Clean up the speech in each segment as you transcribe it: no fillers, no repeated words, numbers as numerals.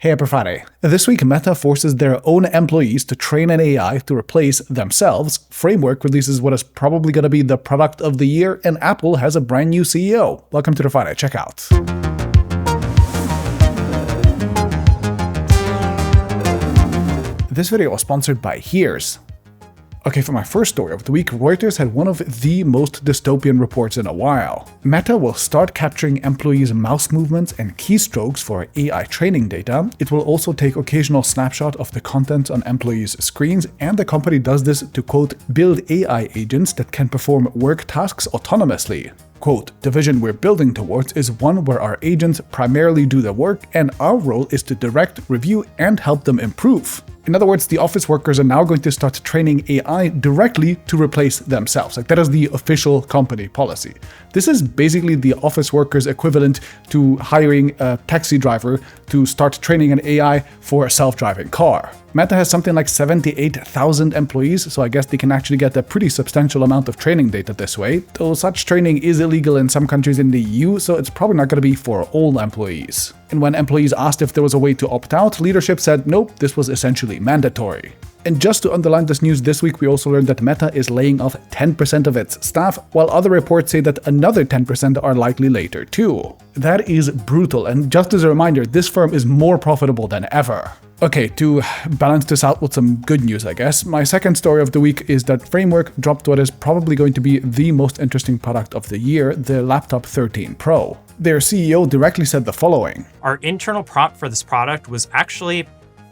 Hey, happy Friday. This week, Meta forces their own employees to train an AI to replace themselves. Framework releases what is probably going to be the product of the year, and Apple has a brand new CEO. Welcome to the Friday Checkout. This video was sponsored by Here's. Okay, for my first story of the week, Reuters had one of the most dystopian reports in a while. Meta will start capturing employees' mouse movements and keystrokes for AI training data. It will also take occasional snapshot of the content on employees' screens, and the company does this to, quote, build AI agents that can perform work tasks autonomously. Quote, the vision we're building towards is one where our agents primarily do the work, and our role is to direct, review, and help them improve. In other words, the office workers are now going to start training AI directly to replace themselves. Like, that is the official company policy. This is basically the office workers' equivalent to hiring a taxi driver to start training an AI for a self-driving car. Meta has something like 78,000 employees, so I guess they can actually get a pretty substantial amount of training data this way, though such training is illegal in some countries in the EU, so it's probably not going to be for all employees. And when employees asked if there was a way to opt out, leadership said nope, this was essentially mandatory. And just to underline this news this week, we also learned that Meta is laying off 10% of its staff, while other reports say that another 10% are likely later too. That is brutal, and just as a reminder, this firm is more profitable than ever. Okay, to balance this out with some good news, I guess, my second story of the week is that Framework dropped what is probably going to be the most interesting product of the year, the Laptop 13 Pro. Their CEO directly said the following. Our internal prompt for this product was actually,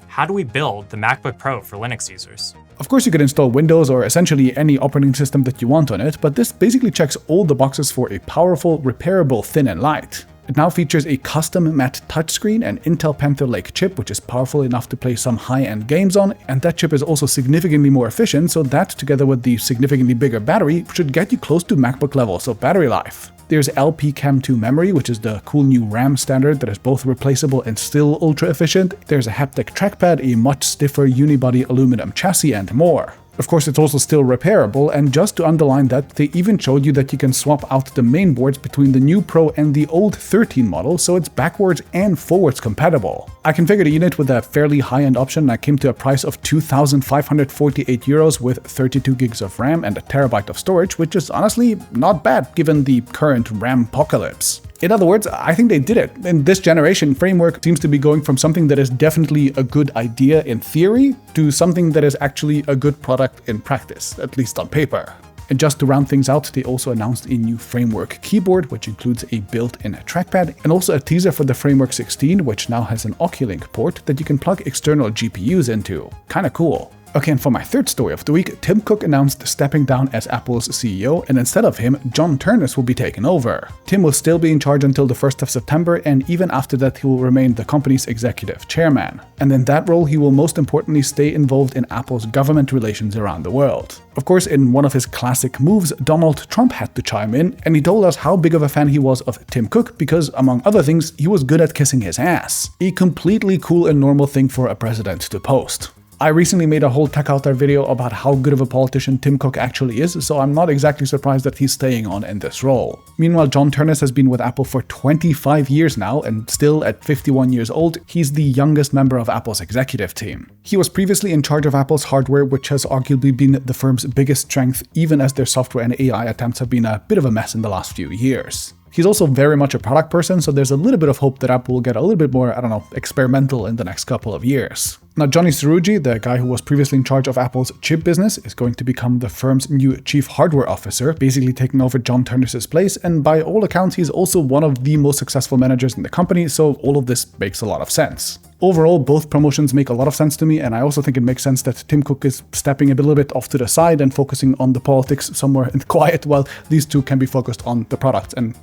how do we build the MacBook Pro for Linux users? Of course, you could install Windows or essentially any operating system that you want on it, but this basically checks all the boxes for a powerful, repairable, thin and light. It now features a custom matte touchscreen and Intel Panther Lake chip, which is powerful enough to play some high-end games on, and that chip is also significantly more efficient, so that, together with the significantly bigger battery, should get you close to MacBook levels of battery life. There's LPCAMM2 memory, which is the cool new RAM standard that is both replaceable and still ultra efficient. There's a haptic trackpad, a much stiffer unibody aluminum chassis, and more. Of course, it's also still repairable, and just to underline that, they even showed you that you can swap out the main boards between the new Pro and the old 13 model, so it's backwards and forwards compatible. I configured a unit with a fairly high-end option, and I came to a price of €2,548 with 32 gigs of RAM and a terabyte of storage, which is honestly not bad given the current RAM apocalypse. In other words, I think they did it. In this generation, Framework seems to be going from something that is definitely a good idea in theory to something that is actually a good product in practice, at least on paper. And just to round things out, they also announced a new Framework keyboard, which includes a built-in trackpad, and also a teaser for the Framework 16, which now has an Oculink port that you can plug external GPUs into. Kinda cool. Okay, and for my third story of the week, Tim Cook announced stepping down as Apple's CEO, and instead of him, John Ternus will be taken over. Tim will still be in charge until the 1st of September, and even after that he will remain the company's executive chairman. And in that role, he will most importantly stay involved in Apple's government relations around the world. Of course, in one of his classic moves, Donald Trump had to chime in, and he told us how big of a fan he was of Tim Cook because, among other things, he was good at kissing his ass. A completely cool and normal thing for a president to post. I recently made a whole TechAltar video about how good of a politician Tim Cook actually is, so I'm not exactly surprised that he's staying on in this role. Meanwhile, John Ternus has been with Apple for 25 years now, and still at 51 years old, he's the youngest member of Apple's executive team. He was previously in charge of Apple's hardware, which has arguably been the firm's biggest strength, even as their software and AI attempts have been a bit of a mess in the last few years. He's also very much a product person, so there's a little bit of hope that Apple will get a little bit more, experimental in the next couple of years. Now, Johnny Srouji, the guy who was previously in charge of Apple's chip business, is going to become the firm's new chief hardware officer, basically taking over John Ternus' place, and by all accounts, he's also one of the most successful managers in the company, so all of this makes a lot of sense. Overall, both promotions make a lot of sense to me, and I also think it makes sense that Tim Cook is stepping a little bit off to the side and focusing on the politics somewhere in quiet, while these two can be focused on the products and,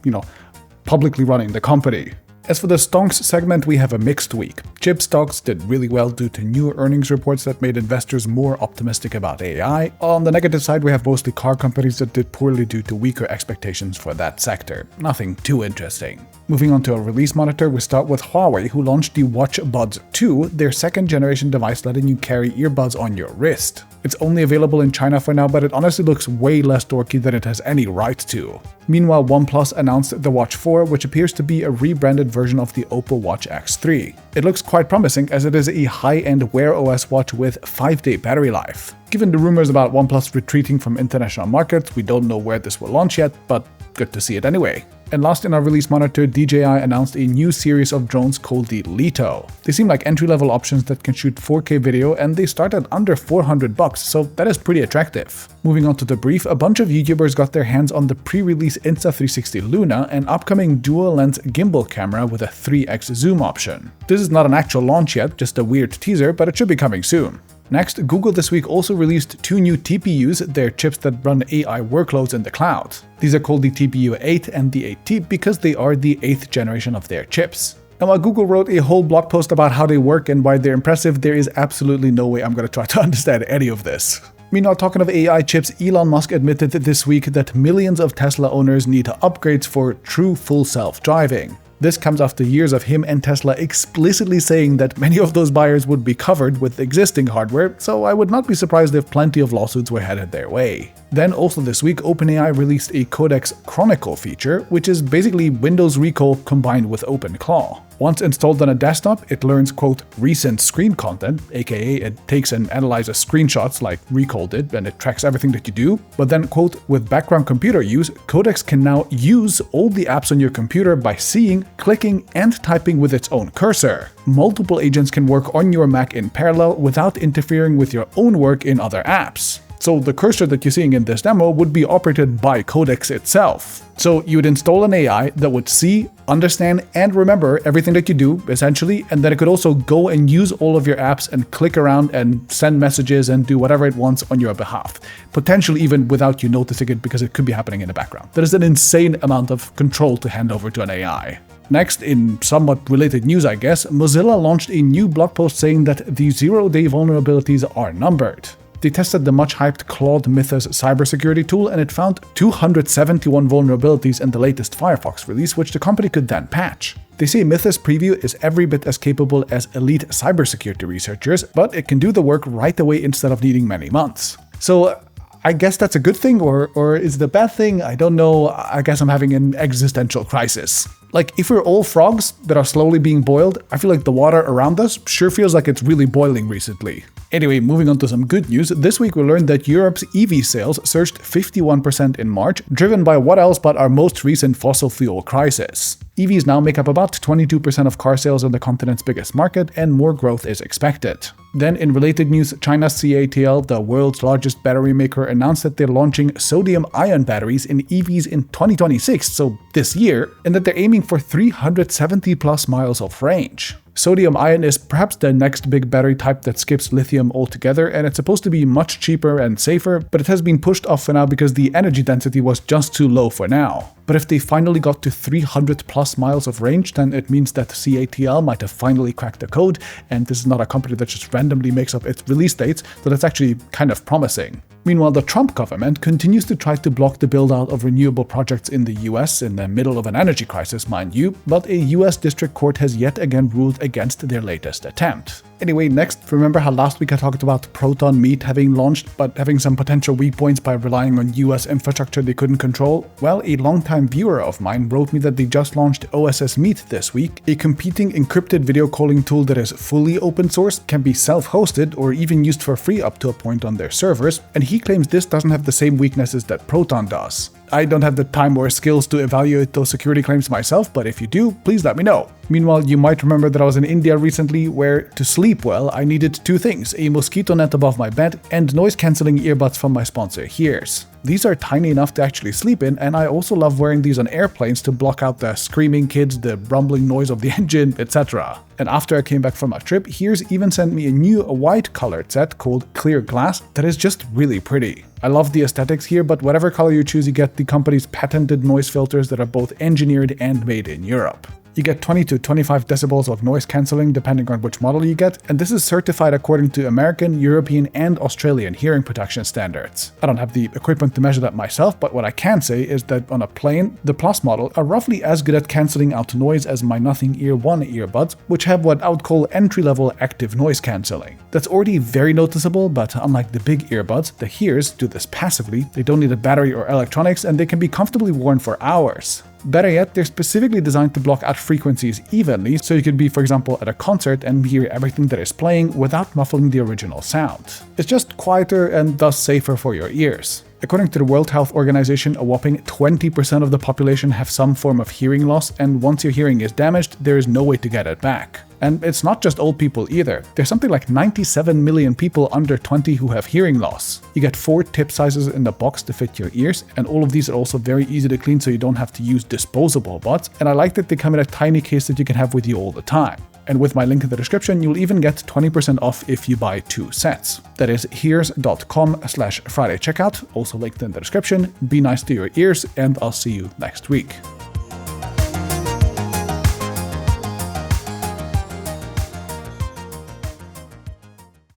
publicly running the company. As for the Stonks segment, we have a mixed week. Chip stocks did really well due to new earnings reports that made investors more optimistic about AI. On the negative side, we have mostly car companies that did poorly due to weaker expectations for that sector. Nothing too interesting. Moving on to a release monitor, we start with Huawei, who launched the Watch Buds 2, their second generation device letting you carry earbuds on your wrist. It's only available in China for now, but it honestly looks way less dorky than it has any right to. Meanwhile, OnePlus announced the Watch 4, which appears to be a rebranded version of the Oppo Watch X3. It looks quite promising as it is a high-end Wear OS watch with 5-day battery life. Given the rumors about OnePlus retreating from international markets, we don't know where this will launch yet, but good to see it anyway. And last in our release monitor, DJI announced a new series of drones called the Leto. They seem like entry-level options that can shoot 4K video, and they start at under $400, so that is pretty attractive. Moving on to the brief, a bunch of YouTubers got their hands on the pre-release Insta360 Luna, an upcoming dual-lens gimbal camera with a 3x zoom option. This is not an actual launch yet, just a weird teaser, but it should be coming soon. Next, Google this week also released 2 new TPUs, their chips that run AI workloads in the cloud. These are called the TPU 8 and the 8T because they are the 8th generation of their chips. And while Google wrote a whole blog post about how they work and why they're impressive, there is absolutely no way I'm going to try to understand any of this. Meanwhile, talking of AI chips, Elon Musk admitted this week that millions of Tesla owners need upgrades for true full self-driving. This comes after years of him and Tesla explicitly saying that many of those buyers would be covered with existing hardware, so I would not be surprised if plenty of lawsuits were headed their way. Then also this week, OpenAI released a Codex Chronicle feature, which is basically Windows Recall combined with OpenClaw. Once installed on a desktop, it learns, quote, recent screen content, aka it takes and analyzes screenshots like Recall did, and it tracks everything that you do. But then, quote, with background computer use, Codex can now use all the apps on your computer by seeing, clicking, and typing with its own cursor. Multiple agents can work on your Mac in parallel without interfering with your own work in other apps. So the cursor that you're seeing in this demo would be operated by Codex itself. So you would install an AI that would see, understand, and remember everything that you do, essentially, and then it could also go and use all of your apps and click around and send messages and do whatever it wants on your behalf. Potentially even without you noticing it because it could be happening in the background. That is an insane amount of control to hand over to an AI. Next, in somewhat related news, I guess, Mozilla launched a new blog post saying that the zero-day vulnerabilities are numbered. They tested the much-hyped Claude Mythos cybersecurity tool, and it found 271 vulnerabilities in the latest Firefox release, which the company could then patch. They say Mythos Preview is every bit as capable as elite cybersecurity researchers, but it can do the work right away instead of needing many months. So I guess that's a good thing, or is it a bad thing? I don't know. I guess I'm having an existential crisis. Like, if we're all frogs that are slowly being boiled, I feel like the water around us sure feels like it's really boiling recently. Anyway, moving on to some good news, this week we learned that Europe's EV sales surged 51% in March, driven by what else but our most recent fossil fuel crisis. EVs now make up about 22% of car sales in the continent's biggest market, and more growth is expected. Then, in related news, China's CATL, the world's largest battery maker, announced that they're launching sodium-ion batteries in EVs in 2026, so this year, and that they're aiming for 370 plus miles of range. Sodium-ion is perhaps the next big battery type that skips lithium altogether, and it's supposed to be much cheaper and safer, but it has been pushed off for now because the energy density was just too low for now. But if they finally got to 300 plus miles of range, then it means that CATL might have finally cracked the code, and this is not a company that just randomly makes up its release dates, so that's actually kind of promising. Meanwhile, the Trump government continues to try to block the build-out of renewable projects in the US in the middle of an energy crisis, mind you, but a US district court has yet again ruled against their latest attempt. Anyway, next, remember how last week I talked about Proton Meat having launched, but having some potential weak points by relying on US infrastructure they couldn't control? Well, a longtime viewer of mine wrote me that they just launched OSS Meet this week, a competing encrypted video calling tool that is fully open source, can be self-hosted, or even used for free up to a point on their servers, and he claims this doesn't have the same weaknesses that Proton does. I don't have the time or skills to evaluate those security claims myself, but if you do, please let me know. Meanwhile, you might remember that I was in India recently where, to sleep well, I needed 2 things, a mosquito net above my bed and noise-cancelling earbuds from my sponsor Hears. These are tiny enough to actually sleep in, and I also love wearing these on airplanes to block out the screaming kids, the rumbling noise of the engine, etc. And after I came back from my trip, Hears even sent me a new white-colored set called Clear Glass that is just really pretty. I love the aesthetics here, but whatever color you choose, you get the company's patented noise filters that are both engineered and made in Europe. You get 20 to 25 decibels of noise cancelling depending on which model you get, and this is certified according to American, European, and Australian hearing protection standards. I don't have the equipment to measure that myself, but what I can say is that on a plane, the Plus model are roughly as good at cancelling out noise as my Nothing Ear 1 earbuds, which have what I would call entry-level active noise cancelling. That's already very noticeable, but unlike the big earbuds, the Hears do this passively. They don't need a battery or electronics, and they can be comfortably worn for hours. Better yet, they're specifically designed to block out frequencies evenly, so you could be, for example, at a concert and hear everything that is playing without muffling the original sound. It's just quieter and thus safer for your ears. According to the World Health Organization, a whopping 20% of the population have some form of hearing loss, and once your hearing is damaged, there is no way to get it back. And it's not just old people either. There's something like 97 million people under 20 who have hearing loss. You get 4 tip sizes in the box to fit your ears, and all of these are also very easy to clean so you don't have to use disposable buds, and I like that they come in a tiny case that you can have with you all the time. And with my link in the description, you'll even get 20% off if you buy 2 sets. That is hears.com/Friday checkout, also linked in the description. Be nice to your ears, and I'll see you next week.